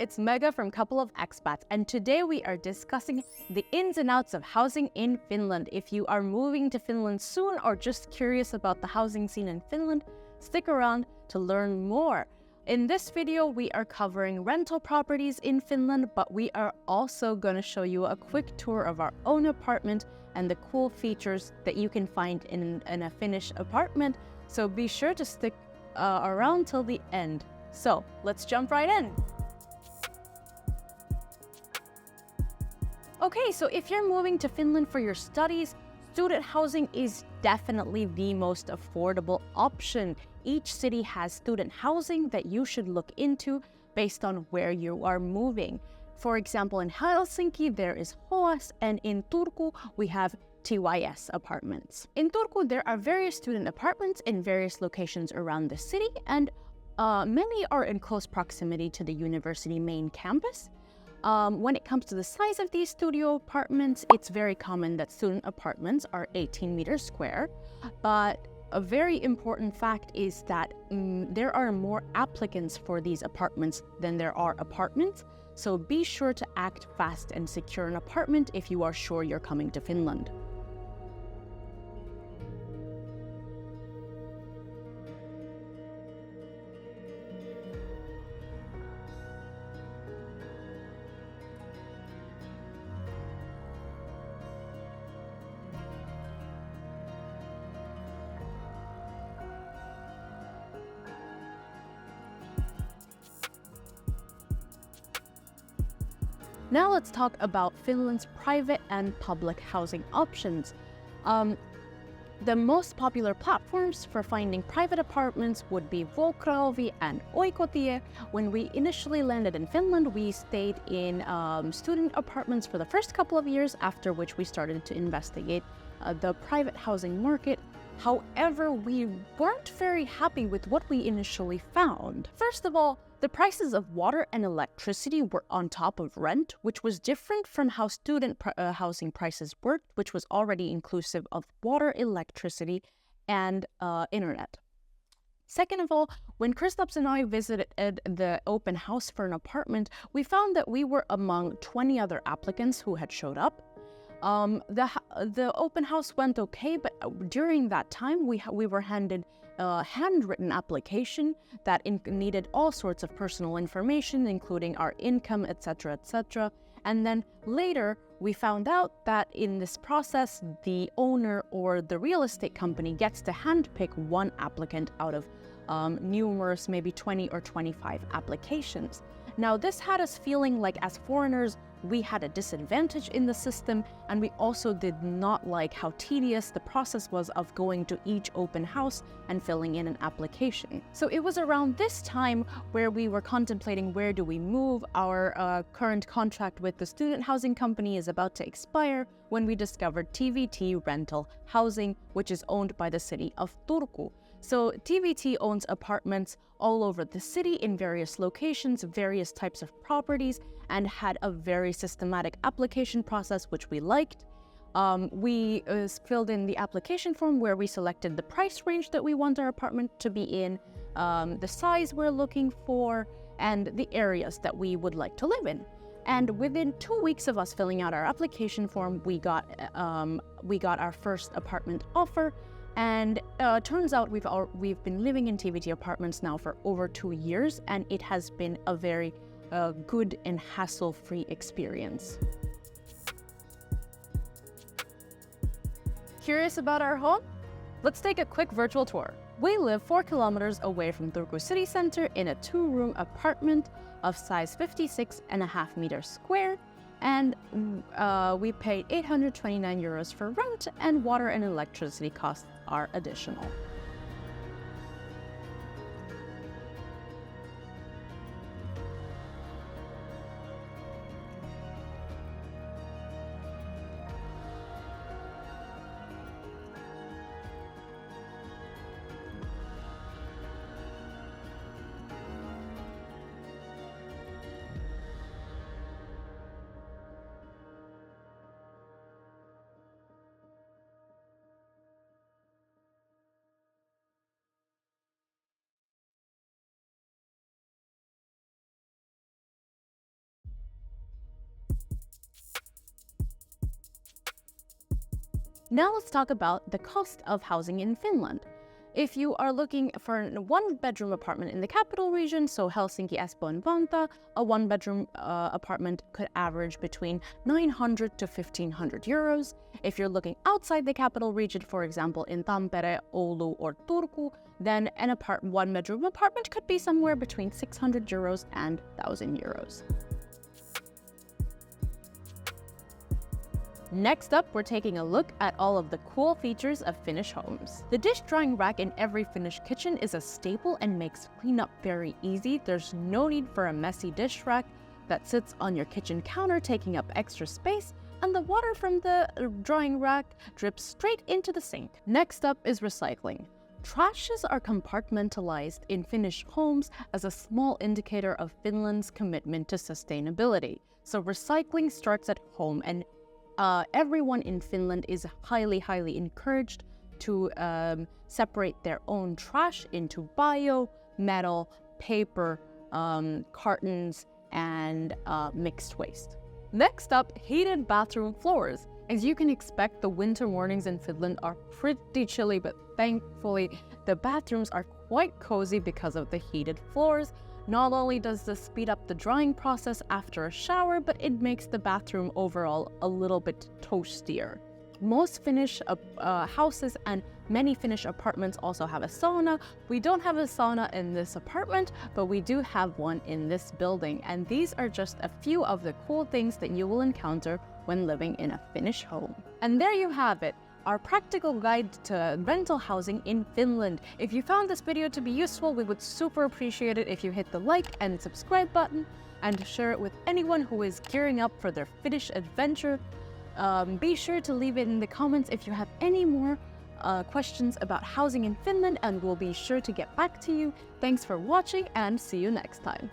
it's Mega from Couple of Expats, and today we are discussing the ins and outs of housing in Finland. If you are moving to Finland soon or just curious about the housing scene in Finland, stick around to learn more. In this video, we are covering rental properties in Finland, but we are also going to show you a quick tour of our own apartment and the cool features that you can find in a Finnish apartment. So be sure to stick around till the end. So let's jump right in. Okay, so if you're moving to Finland for your studies, student housing is definitely the most affordable option. Each city has student housing that you should look into based on where you are moving. For example, in Helsinki, there is HOAS, and in Turku, we have TYS apartments. In Turku, there are various student apartments in various locations around the city, and many are in close proximity to the university main campus. When it comes to the size of these studio apartments, it's very common that student apartments are 18 meters square, but a very important fact is that there are more applicants for these apartments than there are apartments, so be sure to act fast and secure an apartment if you are sure you're coming to Finland. Now let's talk about Finland's private and public housing options. The most popular platforms for finding private apartments would be Vuokraovi and Oikotie. When we initially landed in Finland, we stayed in student apartments for the first couple of years, after which we started to investigate the private housing market. However, we weren't very happy with what we initially found. First of all, the prices of water and electricity were on top of rent, which was different from how student housing prices worked, which was already inclusive of water, electricity, and internet. Second of all, when Kristaps and I visited the open house for an apartment, we found that we were among 20 other applicants who had showed up. The open house went okay, but during that time we were handed a handwritten application that needed all sorts of personal information, including our income, etc., etc. And then later we found out that in this process, the owner or the real estate company gets to handpick one applicant out of numerous, maybe 20 or 25 applications. Now, this had us feeling like as foreigners, we had a disadvantage in the system, and we also did not like how tedious the process was of going to each open house and filling in an application. So it was around this time where we were contemplating where do we move. Our current contract with the student housing company is about to expire when we discovered TVT Rental Housing, which is owned by the city of Turku. So TVT owns apartments all over the city in various locations, various types of properties, and had a very systematic application process, which we liked. We filled in the application form where we selected the price range that we want our apartment to be in, the size we're looking for, and the areas that we would like to live in. And within 2 weeks of us filling out our application form, we got our first apartment offer. And turns out we've been living in TVT apartments now for over 2 years, and it has been a very good and hassle-free experience. Curious about our home? Let's take a quick virtual tour. We live 4 kilometers away from Turku city center in a 2-room apartment of size 56.5 meters square. And we paid 829 euros for rent, and water and electricity costs are additional. Now let's talk about the cost of housing in Finland. If you are looking for a one-bedroom apartment in the capital region, so Helsinki, Espoo, and Vantaa, a one-bedroom apartment could average between 900 to 1,500 euros. If you're looking outside the capital region, for example, in Tampere, Oulu, or Turku, then an one-bedroom apartment could be somewhere between 600 euros and 1,000 euros. Next up, we're taking a look at all of the cool features of Finnish homes. The dish drying rack in every Finnish kitchen is a staple and makes cleanup very easy. There's no need for a messy dish rack that sits on your kitchen counter taking up extra space, and the water from the drying rack drips straight into the sink. Next up is recycling. Trashes are compartmentalized in Finnish homes as a small indicator of Finland's commitment to sustainability. So recycling starts at home, and everyone in Finland is highly encouraged to separate their own trash into bio, metal, paper, cartons, and mixed waste. Next up, heated bathroom floors. As you can expect, the winter mornings in Finland are pretty chilly, but thankfully the bathrooms are quite cozy because of the heated floors. Not only does this speed up the drying process after a shower, but it makes the bathroom overall a little bit toastier. Most Finnish houses and many Finnish apartments also have a sauna. We don't have a sauna in this apartment, but we do have one in this building. And these are just a few of the cool things that you will encounter when living in a Finnish home. And there you have it, our practical guide to rental housing in Finland. If you found this video to be useful, we would super appreciate it if you hit the like and subscribe button and share it with anyone who is gearing up for their Finnish adventure. Be sure to leave it in the comments if you have any more questions about housing in Finland, and we'll be sure to get back to you. Thanks for watching and see you next time.